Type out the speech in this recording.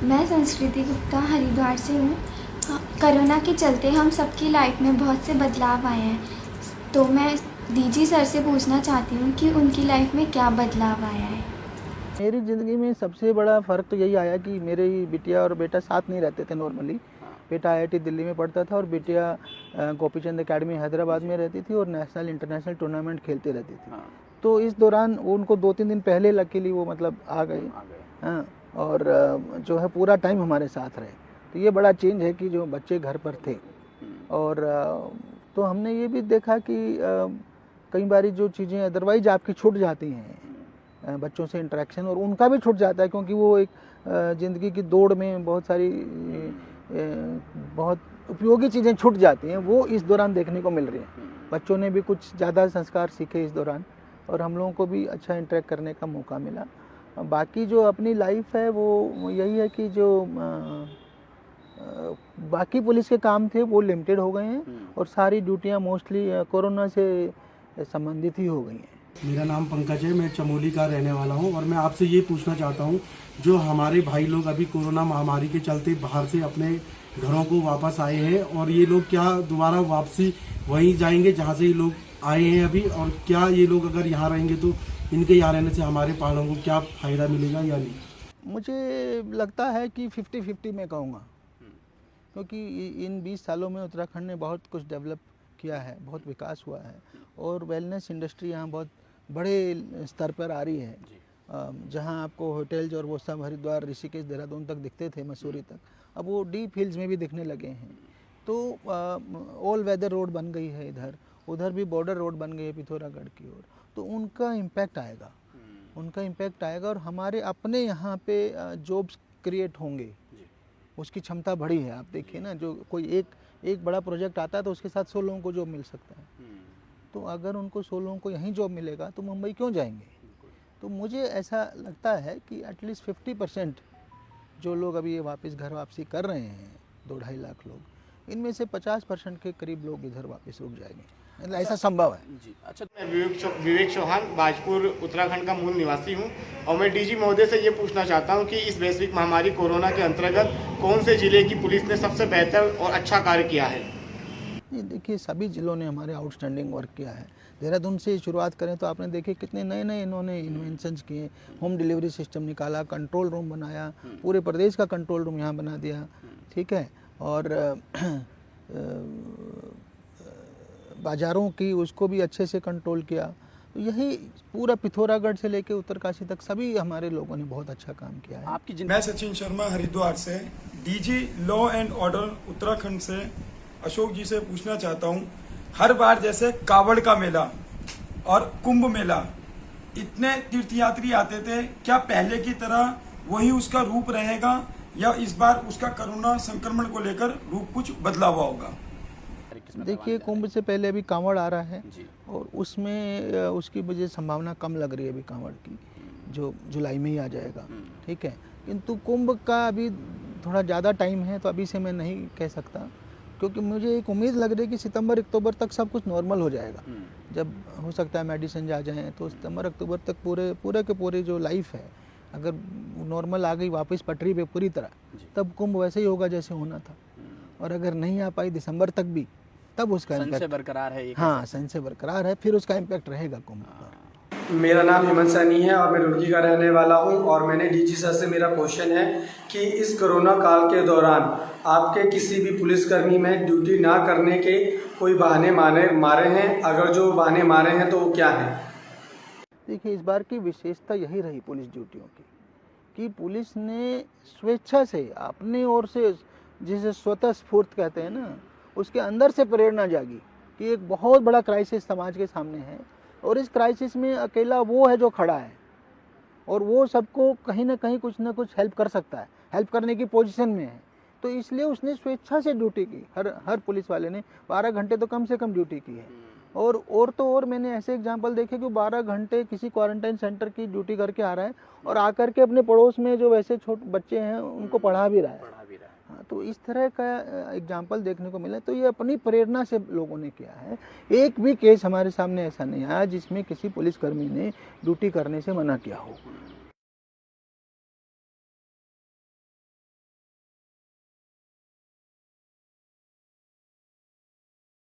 मैं संस्कृति गुप्ता हरिद्वार से हूँ। कोरोना के चलते हम सबकी लाइफ में बहुत से बदलाव आए हैं, तो मैं डीजी सर से पूछना चाहती हूँ कि उनकी लाइफ में क्या बदलाव आया है। मेरी ज़िंदगी में सबसे बड़ा फ़र्क तो यही आया कि मेरी बिटिया और बेटा साथ नहीं रहते थे नॉर्मली। बेटा आईआईटी दिल्ली में पढ़ता था और बिटिया गोपीचंद एकेडमी हैदराबाद में रहती थी और नेशनल इंटरनेशनल टूर्नामेंट खेलती रहती थी। तो इस दौरान उनको 2-3 दिन पहले लकीली वो मतलब आ गए। हाँ, और जो है पूरा टाइम हमारे साथ रहे। तो ये बड़ा चेंज है कि जो बच्चे घर पर थे। और तो हमने ये भी देखा कि कई बारी जो चीज़ें अदरवाइज आपकी छूट जाती हैं, बच्चों से इंटरेक्शन और उनका भी छूट जाता है, क्योंकि वो एक ज़िंदगी की दौड़ में बहुत सारी बहुत उपयोगी चीज़ें छूट जाती हैं, वो इस दौरान देखने को मिल रही हैं। बच्चों ने भी कुछ ज़्यादा संस्कार सीखे इस दौरान और हम लोगों को भी अच्छा इंटरेक्ट करने का मौका मिला। बाकी जो अपनी लाइफ है वो यही है कि जो बाकी पुलिस के काम थे वो लिमिटेड हो गए हैं और सारी ड्यूटियां मोस्टली कोरोना से संबंधित ही हो गई हैं। मेरा नाम पंकज है, मैं चमोली का रहने वाला हूं और मैं आपसे ये पूछना चाहता हूं, जो हमारे भाई लोग अभी कोरोना महामारी के चलते बाहर से अपने घरों को वापस आए हैं और ये लोग क्या दोबारा वापसी वहीं जाएंगे जहां से ये लोग आए हैं अभी, और क्या ये लोग अगर यहाँ रहेंगे तो इनके यहाँ रहने से हमारे पहाड़ों को क्या फायदा मिलेगा या नहीं? मुझे लगता है कि 50-50 मैं कहूँगा, क्योंकि इन 20 सालों में उत्तराखंड ने बहुत कुछ डेवलप किया है, बहुत विकास हुआ है और वेलनेस इंडस्ट्री यहाँ बहुत बड़े स्तर पर आ रही है। जहाँ आपको होटल्स और वो सब हरिद्वार, ऋषिकेश, देहरादून तक दिखते थे, मसूरी तक, अब वो डीप हिल्स में भी दिखने लगे हैं। तो ऑल वेदर रोड बन गई है इधर, उधर भी बॉर्डर रोड बन गई है पिथौरागढ़ की ओर, तो उनका इम्पैक्ट आएगा और हमारे अपने यहाँ पे जॉब्स क्रिएट होंगे, उसकी क्षमता बढ़ी है। आप देखिए ना, जो कोई एक बड़ा प्रोजेक्ट आता है तो उसके साथ 100 लोगों को जॉब मिल सकता है। तो अगर उनको 100 लोगों को यहीं जॉब मिलेगा तो मुंबई क्यों जाएंगे? तो मुझे ऐसा लगता है कि एटलीस्ट 50% जो लोग अभी ये वापस घर वापसी कर रहे हैं, 2-2.5 लाख लोग, इनमें से 50% के करीब लोग इधर वापस रुक जाएंगे। मतलब ऐसा संभव है जी। अच्छा, मैं विवेक चौहान बाजपुर उत्तराखंड का मूल निवासी हूं और मैं डीजी महोदय से ये पूछना चाहता हूं कि इस वैश्विक महामारी कोरोना के अंतर्गत कौन से जिले की पुलिस ने सबसे बेहतर और अच्छा कार्य किया है? ये देखिए, सभी जिलों ने हमारे आउटस्टैंडिंग वर्क किया है। देहरादून से शुरुआत करें तो आपने देखे कितने नए इन्होंने इन्वेंशंस किए, होम डिलीवरी सिस्टम निकाला, कंट्रोल रूम बनाया, पूरे प्रदेश का कंट्रोल रूम यहाँ बना दिया, ठीक है। और बाज़ारों की उसको भी अच्छे से कंट्रोल किया। तो यही पूरा पिथौरागढ़ से लेके उत्तरकाशी तक सभी हमारे लोगों ने बहुत अच्छा काम किया है। आपकी मैं सचिन शर्मा हरिद्वार से, DG law and order Uttarakhand से अशोक जी से पूछना चाहता हूं, हर बार जैसे कावड़ का मेला और कुंभ मेला, इतने तीर्थयात्री आते थे, क्या पहले की तरह वही उसका रूप रहेगा या इस बार उसका कोरोना संक्रमण को लेकर रूप कुछ बदला हुआ होगा? देखिए, कुंभ से पहले अभी कांवड़ आ रहा है और उसमें उसकी मुझे संभावना कम लग रही है अभी कांवड़ की, जो जुलाई में ही आ जाएगा, ठीक है। किंतु कुंभ का अभी थोड़ा ज़्यादा टाइम है, तो अभी से मैं नहीं कह सकता, क्योंकि मुझे एक उम्मीद लग रही है कि सितंबर-अक्टूबर तक सब कुछ नॉर्मल हो जाएगा। जब हो सकता है मेडिसिन आ जाएँ तो सितंबर-अक्टूबर तक पूरे के पूरे जो लाइफ है, अगर नॉर्मल आ गई वापस पटरी पे पूरी तरह, तब कुंभ वैसे ही होगा जैसे होना था। और अगर नहीं आ पाई दिसंबर तक भी, तब उसका इम्पैक्ट बरकरार है। हाँ, संशय बरकरार है, फिर उसका इम्पैक्ट रहेगा कुंभ पर। मेरा नाम हेमंत सैनी है और मैं रुड़की का रहने वाला हूं और मैंने डीजी सर से मेरा क्वेश्चन है कि इस कोरोना काल के दौरान आपके किसी भी पुलिसकर्मी में ड्यूटी ना करने के कोई बहाने मारे हैं? अगर जो बहाने मारे हैं तो वो क्या हैं? देखिए, इस बार की विशेषता यही रही पुलिस ड्यूटियों की कि पुलिस ने स्वेच्छा से अपनी ओर से, जिसे स्वतः स्फूर्त कहते हैं ना, उसके अंदर से प्रेरणा जागी कि एक बहुत बड़ा क्राइसिस समाज के सामने है और इस क्राइसिस में अकेला वो है जो खड़ा है और वो सबको कहीं ना कहीं कुछ ना कुछ हेल्प कर सकता है, हेल्प करने की पोजीशन में है। तो इसलिए उसने स्वेच्छा से ड्यूटी की। हर पुलिस वाले ने 12 घंटे तो कम से कम ड्यूटी की है। और मैंने ऐसे एग्जांपल देखे कि 12 घंटे किसी क्वारंटाइन सेंटर की ड्यूटी करके आ रहा है और आकर के अपने पड़ोस में जो वैसे छोटे बच्चे हैं उनको पढ़ा भी रहा है। हाँ, तो इस तरह का एग्जाम्पल देखने को मिला। तो ये अपनी प्रेरणा से लोगों ने किया है। एक भी केस हमारे सामने ऐसा नहीं आया जिसमें किसी पुलिसकर्मी ने ड्यूटी करने से मना किया हो।